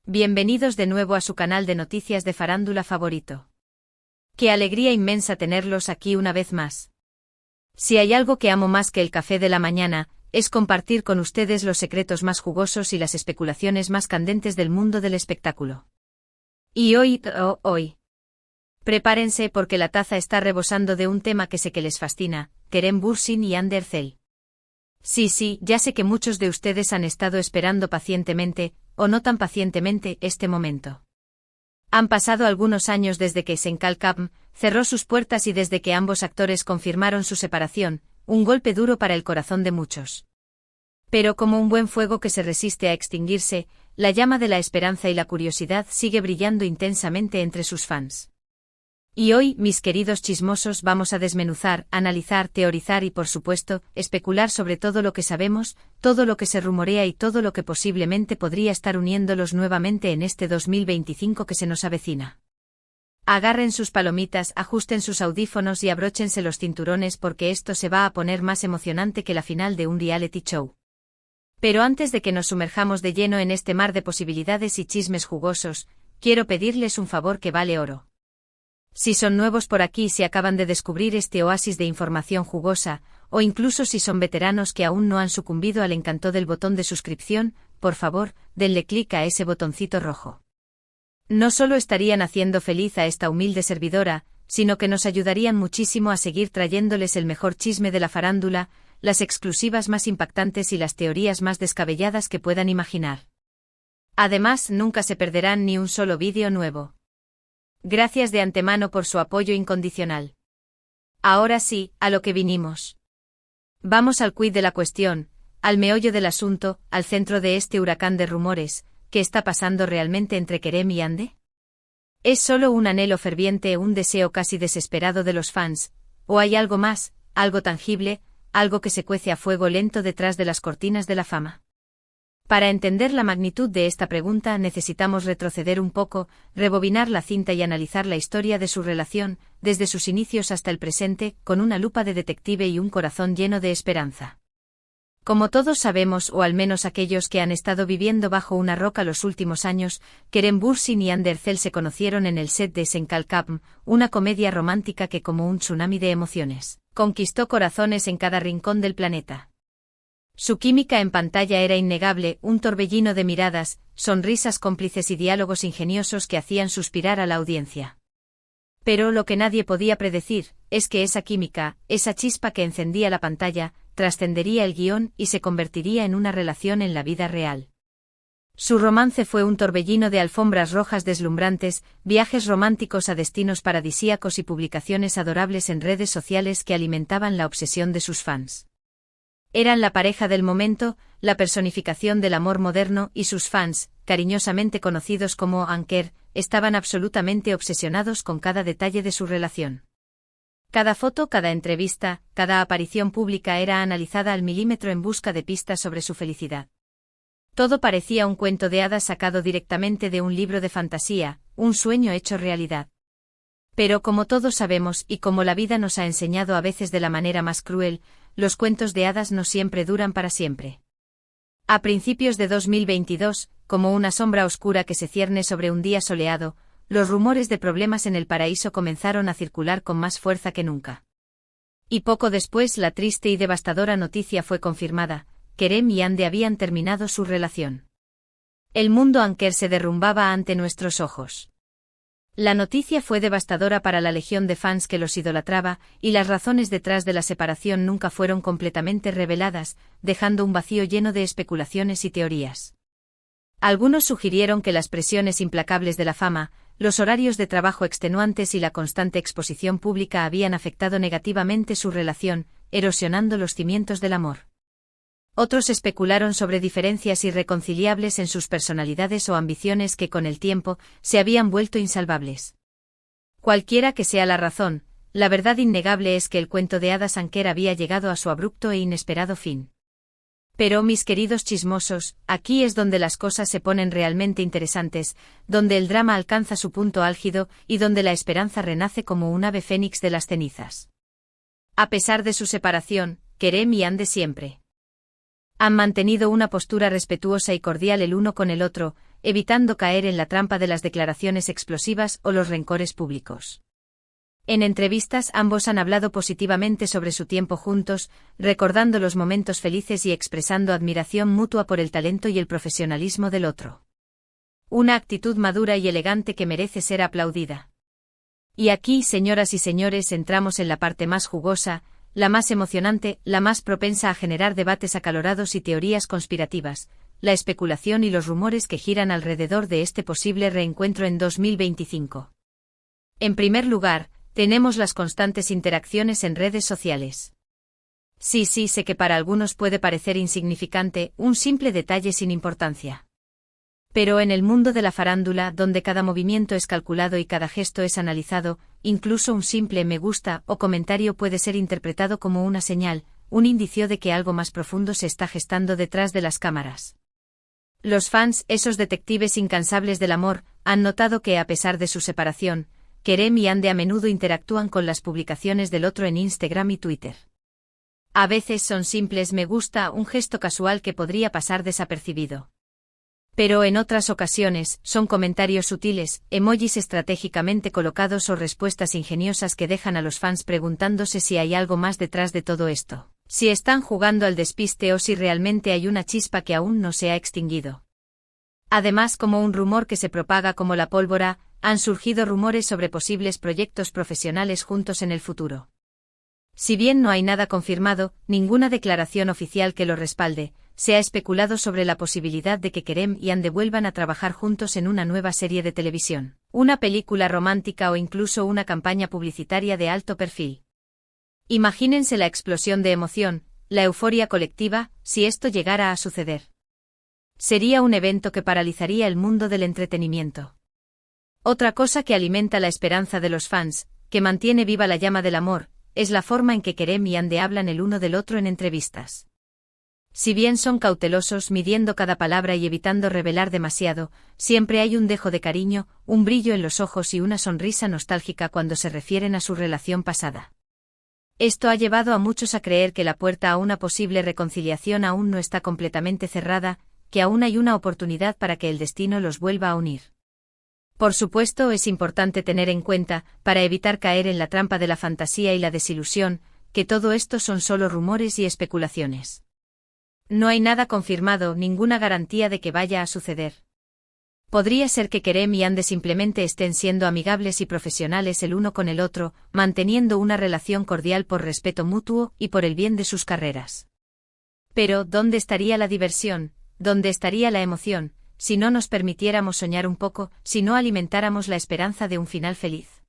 Bienvenidos de nuevo a su canal de noticias de farándula favorito. Qué alegría inmensa tenerlos aquí una vez más. Si hay algo que amo más que el café de la mañana, es compartir con ustedes los secretos más jugosos y las especulaciones más candentes del mundo del espectáculo. Y hoy. Prepárense porque la taza está rebosando de un tema que sé que les fascina, Kerem Bürsin y Hande Erçel. Sí, ya sé que muchos de ustedes han estado esperando pacientemente, o no tan pacientemente, este momento. Han pasado algunos años desde que Senkalkapm cerró sus puertas y desde que ambos actores confirmaron su separación, un golpe duro para el corazón de muchos. Pero como un buen fuego que se resiste a extinguirse, la llama de la esperanza y la curiosidad sigue brillando intensamente entre sus fans. Y hoy, mis queridos chismosos, vamos a desmenuzar, analizar, teorizar y por supuesto, especular sobre todo lo que sabemos, todo lo que se rumorea y todo lo que posiblemente podría estar uniéndolos nuevamente en este 2025 que se nos avecina. Agarren sus palomitas, ajusten sus audífonos y abróchense los cinturones porque esto se va a poner más emocionante que la final de un reality show. Pero antes de que nos sumerjamos de lleno en este mar de posibilidades y chismes jugosos, quiero pedirles un favor que vale oro. Si son nuevos por aquí y si acaban de descubrir este oasis de información jugosa, o incluso si son veteranos que aún no han sucumbido al encanto del botón de suscripción, por favor, denle clic a ese botoncito rojo. No solo estarían haciendo feliz a esta humilde servidora, sino que nos ayudarían muchísimo a seguir trayéndoles el mejor chisme de la farándula, las exclusivas más impactantes y las teorías más descabelladas que puedan imaginar. Además, nunca se perderán ni un solo vídeo nuevo. Gracias de antemano por su apoyo incondicional. Ahora sí, a lo que vinimos. Vamos al quid de la cuestión, al meollo del asunto, al centro de este huracán de rumores. ¿Qué está pasando realmente entre Kerem y Hande? ¿Es solo un anhelo ferviente, un deseo casi desesperado de los fans, o hay algo más, algo tangible, algo que se cuece a fuego lento detrás de las cortinas de la fama? Para entender la magnitud de esta pregunta necesitamos retroceder un poco, rebobinar la cinta y analizar la historia de su relación, desde sus inicios hasta el presente, con una lupa de detective y un corazón lleno de esperanza. Como todos sabemos, o al menos aquellos que han estado viviendo bajo una roca los últimos años, Kerem Bürsin y Hande Erçel se conocieron en el set de Senkalkapm, una comedia romántica que como un tsunami de emociones, conquistó corazones en cada rincón del planeta. Su química en pantalla era innegable, un torbellino de miradas, sonrisas cómplices y diálogos ingeniosos que hacían suspirar a la audiencia. Pero lo que nadie podía predecir, es que esa química, esa chispa que encendía la pantalla, trascendería el guión y se convertiría en una relación en la vida real. Su romance fue un torbellino de alfombras rojas deslumbrantes, viajes románticos a destinos paradisíacos y publicaciones adorables en redes sociales que alimentaban la obsesión de sus fans. Eran la pareja del momento, la personificación del amor moderno y sus fans, cariñosamente conocidos como Anker, estaban absolutamente obsesionados con cada detalle de su relación. Cada foto, cada entrevista, cada aparición pública era analizada al milímetro en busca de pistas sobre su felicidad. Todo parecía un cuento de hadas sacado directamente de un libro de fantasía, un sueño hecho realidad. Pero como todos sabemos y como la vida nos ha enseñado a veces de la manera más cruel, los cuentos de hadas no siempre duran para siempre. A principios de 2022, como una sombra oscura que se cierne sobre un día soleado, los rumores de problemas en el paraíso comenzaron a circular con más fuerza que nunca. Y poco después la triste y devastadora noticia fue confirmada: Kerem y Hande habían terminado su relación. El mundo Anker se derrumbaba ante nuestros ojos. La noticia fue devastadora para la legión de fans que los idolatraba, y las razones detrás de la separación nunca fueron completamente reveladas, dejando un vacío lleno de especulaciones y teorías. Algunos sugirieron que las presiones implacables de la fama, los horarios de trabajo extenuantes y la constante exposición pública habían afectado negativamente su relación, erosionando los cimientos del amor. Otros especularon sobre diferencias irreconciliables en sus personalidades o ambiciones que con el tiempo se habían vuelto insalvables. Cualquiera que sea la razón, la verdad innegable es que el cuento de hadas Anker había llegado a su abrupto e inesperado fin. Pero, mis queridos chismosos, aquí es donde las cosas se ponen realmente interesantes, donde el drama alcanza su punto álgido y donde la esperanza renace como un ave fénix de las cenizas. A pesar de su separación, Kerem y Hande siempre han mantenido una postura respetuosa y cordial el uno con el otro, evitando caer en la trampa de las declaraciones explosivas o los rencores públicos. En entrevistas ambos han hablado positivamente sobre su tiempo juntos, recordando los momentos felices y expresando admiración mutua por el talento y el profesionalismo del otro. Una actitud madura y elegante que merece ser aplaudida. Y aquí, señoras y señores, entramos en la parte más jugosa, la más emocionante, la más propensa a generar debates acalorados y teorías conspirativas, la especulación y los rumores que giran alrededor de este posible reencuentro en 2025. En primer lugar, tenemos las constantes interacciones en redes sociales. Sí, sé que para algunos puede parecer insignificante, un simple detalle sin importancia. Pero en el mundo de la farándula, donde cada movimiento es calculado y cada gesto es analizado, incluso un simple me gusta o comentario puede ser interpretado como una señal, un indicio de que algo más profundo se está gestando detrás de las cámaras. Los fans, esos detectives incansables del amor, han notado que a pesar de su separación, Kerem y Hande a menudo interactúan con las publicaciones del otro en Instagram y Twitter. A veces son simples me gusta, un gesto casual que podría pasar desapercibido. Pero en otras ocasiones, son comentarios sutiles, emojis estratégicamente colocados o respuestas ingeniosas que dejan a los fans preguntándose si hay algo más detrás de todo esto, si están jugando al despiste o si realmente hay una chispa que aún no se ha extinguido. Además, como un rumor que se propaga como la pólvora, han surgido rumores sobre posibles proyectos profesionales juntos en el futuro. Si bien no hay nada confirmado, ninguna declaración oficial que lo respalde, se ha especulado sobre la posibilidad de que Kerem y Hande vuelvan a trabajar juntos en una nueva serie de televisión, una película romántica o incluso una campaña publicitaria de alto perfil. Imagínense la explosión de emoción, la euforia colectiva, si esto llegara a suceder. Sería un evento que paralizaría el mundo del entretenimiento. Otra cosa que alimenta la esperanza de los fans, que mantiene viva la llama del amor, es la forma en que Kerem y Hande hablan el uno del otro en entrevistas. Si bien son cautelosos midiendo cada palabra y evitando revelar demasiado, siempre hay un dejo de cariño, un brillo en los ojos y una sonrisa nostálgica cuando se refieren a su relación pasada. Esto ha llevado a muchos a creer que la puerta a una posible reconciliación aún no está completamente cerrada, que aún hay una oportunidad para que el destino los vuelva a unir. Por supuesto, es importante tener en cuenta, para evitar caer en la trampa de la fantasía y la desilusión, que todo esto son solo rumores y especulaciones. No hay nada confirmado, ninguna garantía de que vaya a suceder. Podría ser que Kerem y Hande simplemente estén siendo amigables y profesionales el uno con el otro, manteniendo una relación cordial por respeto mutuo y por el bien de sus carreras. Pero, ¿dónde estaría la diversión? ¿Dónde estaría la emoción, si no nos permitiéramos soñar un poco, si no alimentáramos la esperanza de un final feliz?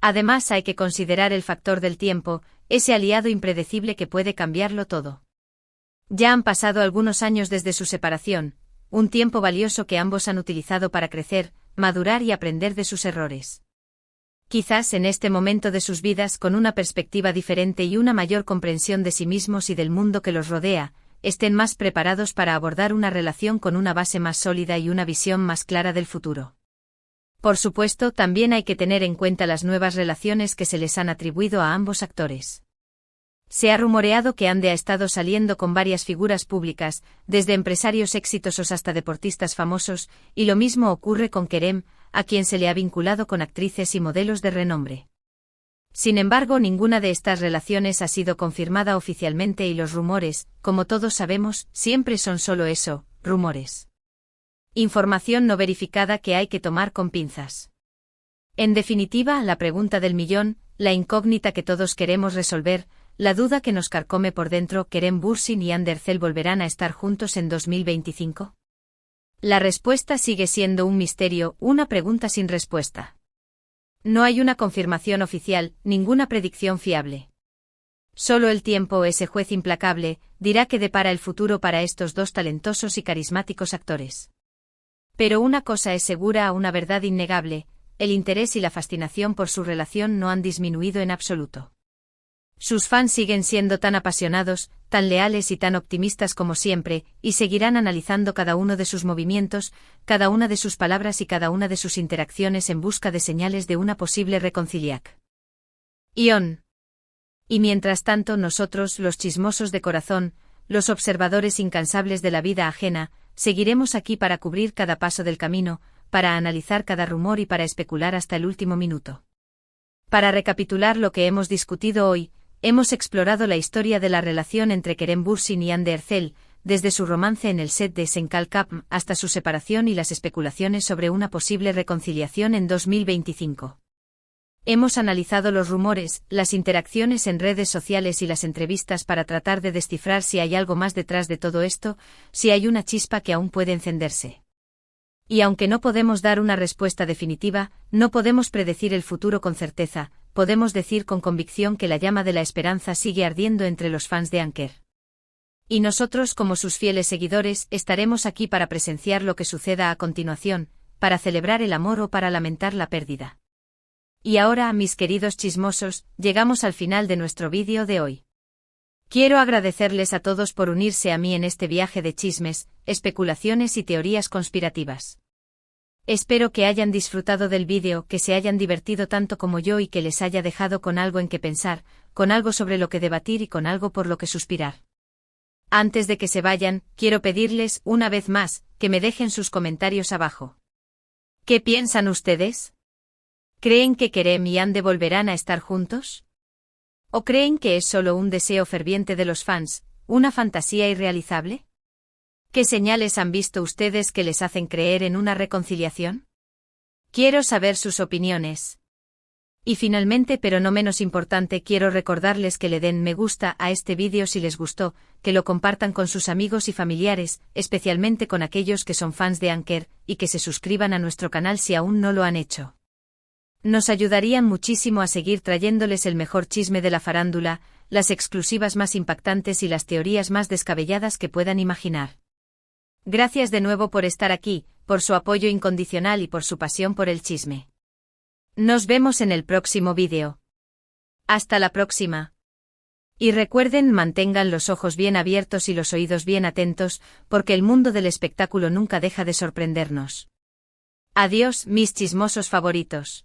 Además, hay que considerar el factor del tiempo, ese aliado impredecible que puede cambiarlo todo. Ya han pasado algunos años desde su separación, un tiempo valioso que ambos han utilizado para crecer, madurar y aprender de sus errores. Quizás en este momento de sus vidas, con una perspectiva diferente y una mayor comprensión de sí mismos y del mundo que los rodea, estén más preparados para abordar una relación con una base más sólida y una visión más clara del futuro. Por supuesto, también hay que tener en cuenta las nuevas relaciones que se les han atribuido a ambos actores. Se ha rumoreado que Hande ha estado saliendo con varias figuras públicas, desde empresarios exitosos hasta deportistas famosos, y lo mismo ocurre con Kerem, a quien se le ha vinculado con actrices y modelos de renombre. Sin embargo, ninguna de estas relaciones ha sido confirmada oficialmente y los rumores, como todos sabemos, siempre son solo eso, rumores. Información no verificada que hay que tomar con pinzas. En definitiva, la pregunta del millón, la incógnita que todos queremos resolver, la duda que nos carcome por dentro, ¿Kerem Bürsin y Hande Erçel volverán a estar juntos en 2025? La respuesta sigue siendo un misterio, una pregunta sin respuesta. No hay una confirmación oficial, ninguna predicción fiable. Solo el tiempo, ese juez implacable, dirá qué depara el futuro para estos dos talentosos y carismáticos actores. Pero una cosa es segura, una verdad innegable, el interés y la fascinación por su relación no han disminuido en absoluto. Sus fans siguen siendo tan apasionados, tan leales y tan optimistas como siempre, y seguirán analizando cada uno de sus movimientos, cada una de sus palabras y cada una de sus interacciones en busca de señales de una posible reconciliación. Y mientras tanto nosotros, los chismosos de corazón, los observadores incansables de la vida ajena, seguiremos aquí para cubrir cada paso del camino, para analizar cada rumor y para especular hasta el último minuto. Para recapitular lo que hemos discutido hoy, hemos explorado la historia de la relación entre Kerem Bürsin y Hande Erçel, desde su romance en el set de Sen Kalkap hasta su separación y las especulaciones sobre una posible reconciliación en 2025. Hemos analizado los rumores, las interacciones en redes sociales y las entrevistas para tratar de descifrar si hay algo más detrás de todo esto, si hay una chispa que aún puede encenderse. Y aunque no podemos dar una respuesta definitiva, no podemos predecir el futuro con certeza, podemos decir con convicción que la llama de la esperanza sigue ardiendo entre los fans de Anker. Y nosotros, como sus fieles seguidores, estaremos aquí para presenciar lo que suceda a continuación, para celebrar el amor o para lamentar la pérdida. Y ahora, mis queridos chismosos, llegamos al final de nuestro vídeo de hoy. Quiero agradecerles a todos por unirse a mí en este viaje de chismes, especulaciones y teorías conspirativas. Espero que hayan disfrutado del vídeo, que se hayan divertido tanto como yo y que les haya dejado con algo en que pensar, con algo sobre lo que debatir y con algo por lo que suspirar. Antes de que se vayan, quiero pedirles, una vez más, que me dejen sus comentarios abajo. ¿Qué piensan ustedes? ¿Creen que Kerem y Hande volverán a estar juntos? ¿O creen que es solo un deseo ferviente de los fans, una fantasía irrealizable? ¿Qué señales han visto ustedes que les hacen creer en una reconciliación? Quiero saber sus opiniones. Y finalmente, pero no menos importante, quiero recordarles que le den me gusta a este vídeo si les gustó, que lo compartan con sus amigos y familiares, especialmente con aquellos que son fans de Anker, y que se suscriban a nuestro canal si aún no lo han hecho. Nos ayudarían muchísimo a seguir trayéndoles el mejor chisme de la farándula, las exclusivas más impactantes y las teorías más descabelladas que puedan imaginar. Gracias de nuevo por estar aquí, por su apoyo incondicional y por su pasión por el chisme. Nos vemos en el próximo vídeo. Hasta la próxima. Y recuerden, mantengan los ojos bien abiertos y los oídos bien atentos, porque el mundo del espectáculo nunca deja de sorprendernos. Adiós, mis chismosos favoritos.